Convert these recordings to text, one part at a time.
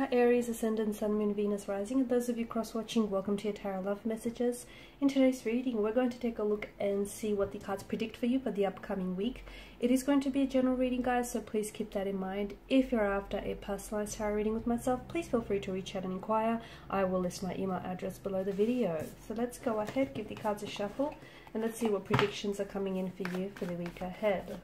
Hi Aries, Ascendant, Sun, Moon, Venus, Rising, and those of you cross-watching, welcome to your Tarot Love Messages. In today's reading, we're going to take a look and see what the cards predict for you for the upcoming week. It is going to be a general reading, guys, so please keep that in mind. If you're after a personalized tarot reading with myself, please feel free to reach out and inquire. I will list my email address below the video. So let's go ahead, give the cards a shuffle, and let's see what predictions are coming in for you for the week ahead.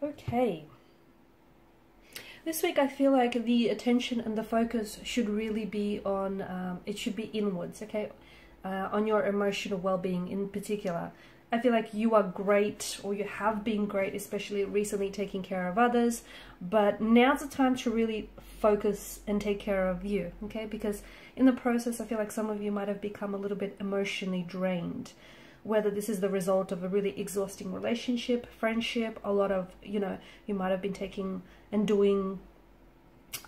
Okay, this week I feel like the attention and the focus should really be on, it should be inwards, okay, on your emotional well-being in particular. I feel like you are great, or you have been great, especially recently taking care of others, but now's the time to really focus and take care of you, okay, because in the process I feel like some of you might have become a little bit emotionally drained. Whether this is the result of a really exhausting relationship, friendship, a lot of, you might have been taking and doing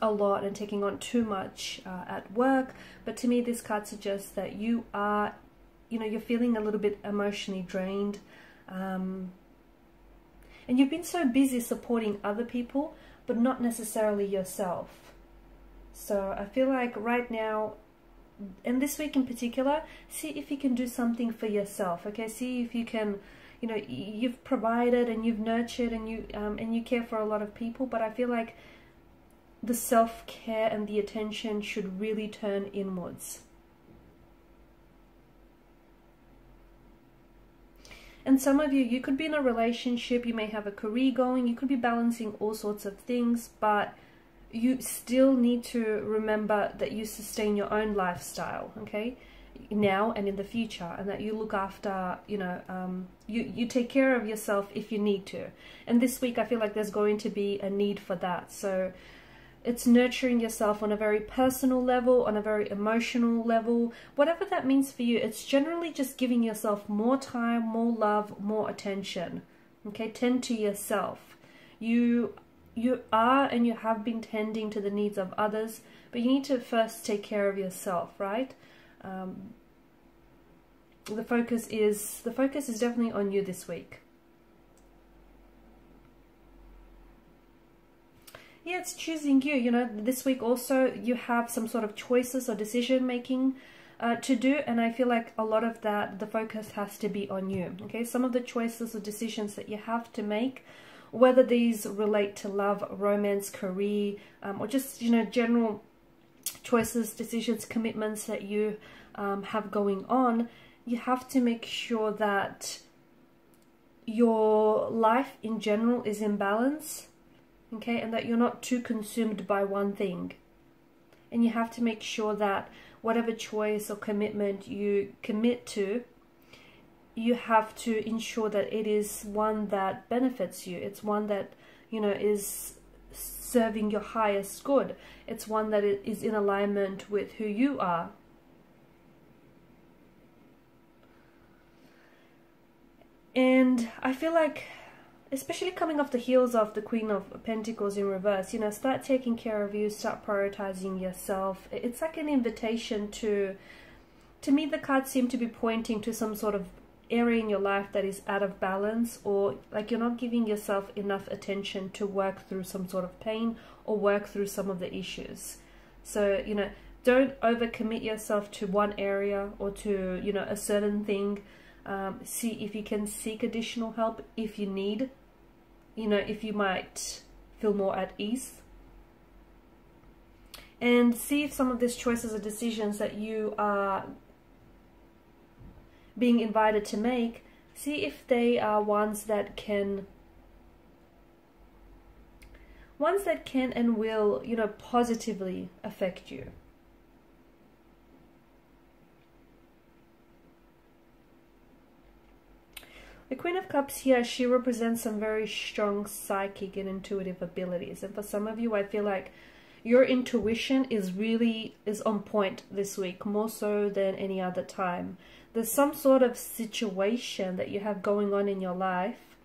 a lot and taking on too much at work. But to me, this card suggests that you are, you're feeling a little bit emotionally drained. And you've been so busy supporting other people, but not necessarily yourself. So I feel like right now, and this week in particular, see if you can do something for yourself, okay? See if you can, you've provided and you've nurtured and you care for a lot of people, but I feel like the self-care and the attention should really turn inwards. And some of you could be in a relationship, you may have a career going, you could be balancing all sorts of things, but you still need to remember that you sustain your own lifestyle, okay, now and in the future, and that you look after, you take care of yourself if you need to. And this week I feel like there's going to be a need for that. So it's nurturing yourself on a very personal level, on a very emotional level, whatever that means for you. It's generally just giving yourself more time, more love, more attention, okay? Tend to yourself. You are and you have been tending to the needs of others, but you need to first take care of yourself, right? The focus is definitely on you this week. Yeah, it's choosing you. This week also you have some sort of choices or decision making to do, and I feel like a lot of that, the focus has to be on you, okay? Some of the choices or decisions that you have to make, whether these relate to love, romance, career, or just, general choices, decisions, commitments that you have going on, you have to make sure that your life in general is in balance, okay, and that you're not too consumed by one thing. And you have to make sure that whatever choice or commitment you commit to, you have to ensure that it is one that benefits you. It's one that, is serving your highest good. It's one that is in alignment with who you are. And I feel like, especially coming off the heels of the Queen of Pentacles in reverse, start taking care of you, start prioritizing yourself. It's like an invitation to me, the cards seem to be pointing to some sort of area in your life that is out of balance, or like you're not giving yourself enough attention to work through some sort of pain or work through some of the issues. So, don't overcommit yourself to one area or to, a certain thing. See if you can seek additional help if you need, if you might feel more at ease. And see if some of these choices or decisions that you are being invited to make, see if they are ones that can and will, positively affect you. The Queen of Cups here, she represents some very strong psychic and intuitive abilities. And for some of you, I feel like your intuition is on point this week, more so than any other time. There's some sort of situation that you have going on in your life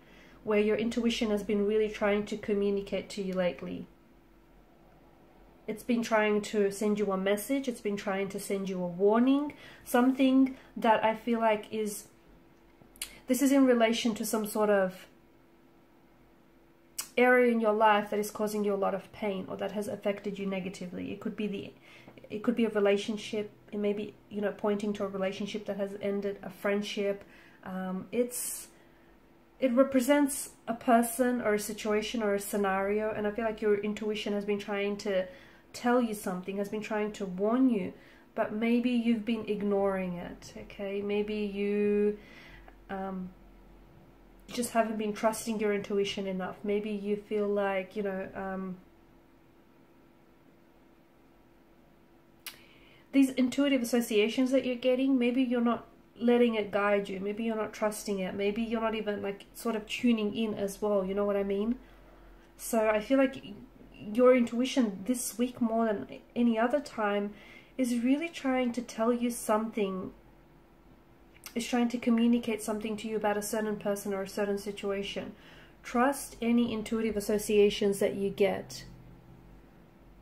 where your intuition has been really trying to communicate to you lately. It's been trying to send you a message. It's been trying to send you a warning. Something that I feel like is... This is in relation to some sort of area in your life that is causing you a lot of pain or that has affected you negatively. It could be a relationship. It may be, you know, pointing to a relationship that has ended, a friendship. It represents a person or a situation or a scenario, and I feel like your intuition has been trying to tell you something, has been trying to warn you, but maybe you've been ignoring it, okay? Maybe you just haven't been trusting your intuition enough. Maybe you feel like, you know, these intuitive associations that you're getting, maybe you're not letting it guide you. Maybe you're not trusting it. Maybe you're not even like sort of tuning in as well. You know what I mean? So I feel like your intuition this week more than any other time is really trying to tell you something. Is trying to communicate something to you about a certain person or a certain situation. Trust any intuitive associations that you get,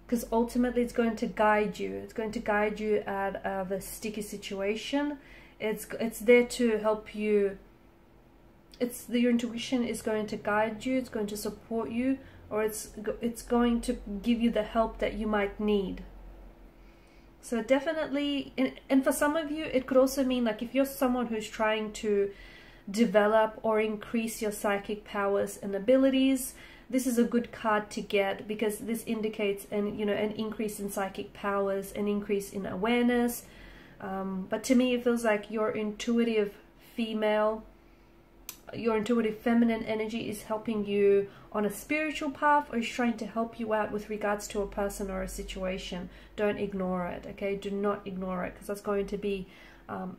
because ultimately it's going to guide you. It's going to guide you out of a sticky situation. It's there to help you. Your intuition is going to guide you. It's going to support you, or it's going to give you the help that you might need. So definitely, and for some of you, it could also mean like if you're someone who's trying to develop or increase your psychic powers and abilities, this is a good card to get, because this indicates an increase in psychic powers, an increase in awareness. But to me, it feels like your intuitive female, your intuitive feminine energy is helping you on a spiritual path, or is trying to help you out with regards to a person or a situation. Don't ignore it, okay? Do not ignore it, because that's going to be,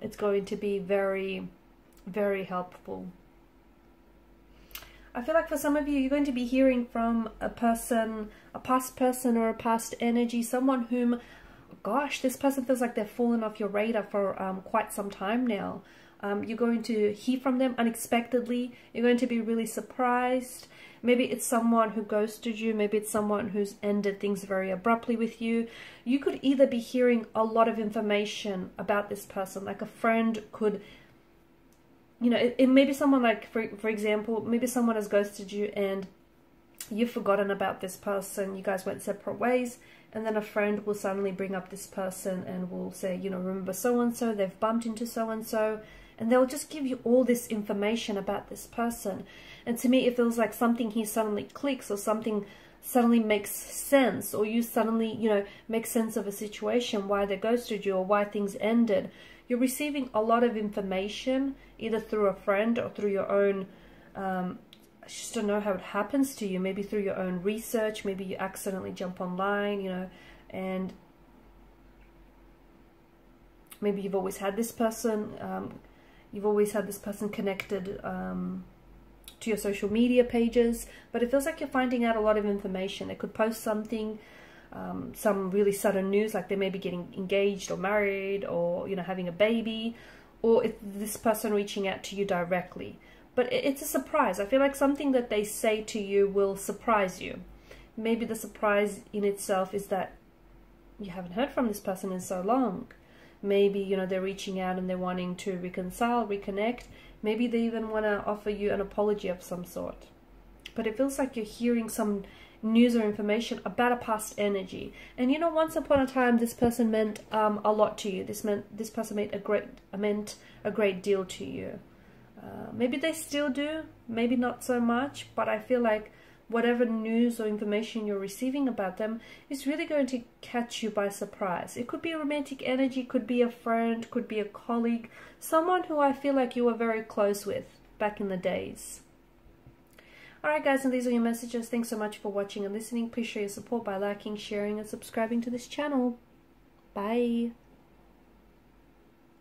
it's going to be very, very helpful. I feel like for some of you, you're going to be hearing from a person, a past person or a past energy, someone whom, gosh, this person feels like they've fallen off your radar for quite some time now. You're going to hear from them unexpectedly. You're going to be really surprised. Maybe it's someone who ghosted you. Maybe it's someone who's ended things very abruptly with you. You could either be hearing a lot of information about this person, like a friend could, you know, it may be someone like, for example, maybe someone has ghosted you and you've forgotten about this person. You guys went separate ways, and then a friend will suddenly bring up this person and will say, you know, remember so-and-so, they've bumped into so-and-so. And they'll just give you all this information about this person. And to me, it feels like something here suddenly clicks, or something suddenly makes sense, or you suddenly, you know, make sense of a situation, why they ghosted you or why things ended. You're receiving a lot of information, either through a friend or through your own, I just don't know how it happens to you, maybe through your own research, maybe you accidentally jump online, you know, and maybe you've always had this person, connected to your social media pages, but it feels like you're finding out a lot of information. They could post something, some really sudden news, like they may be getting engaged or married, or, you know, having a baby, or it's this person reaching out to you directly. But it's a surprise. I feel like something that they say to you will surprise you. Maybe the surprise in itself is that you haven't heard from this person in so long. Maybe, you know, they're reaching out and they're wanting to reconcile, reconnect. Maybe they even want to offer you an apology of some sort. But it feels like you're hearing some news or information about a past energy. And, you know, once upon a time, this person meant a lot to you. This person meant a great deal to you. Maybe they still do, maybe not so much, but I feel like whatever news or information you're receiving about them is really going to catch you by surprise. It could be a romantic energy, could be a friend, could be a colleague, someone who I feel like you were very close with back in the days. Alright guys, and these are your messages. Thanks so much for watching and listening. Please show your support by liking, sharing and subscribing to this channel. Bye.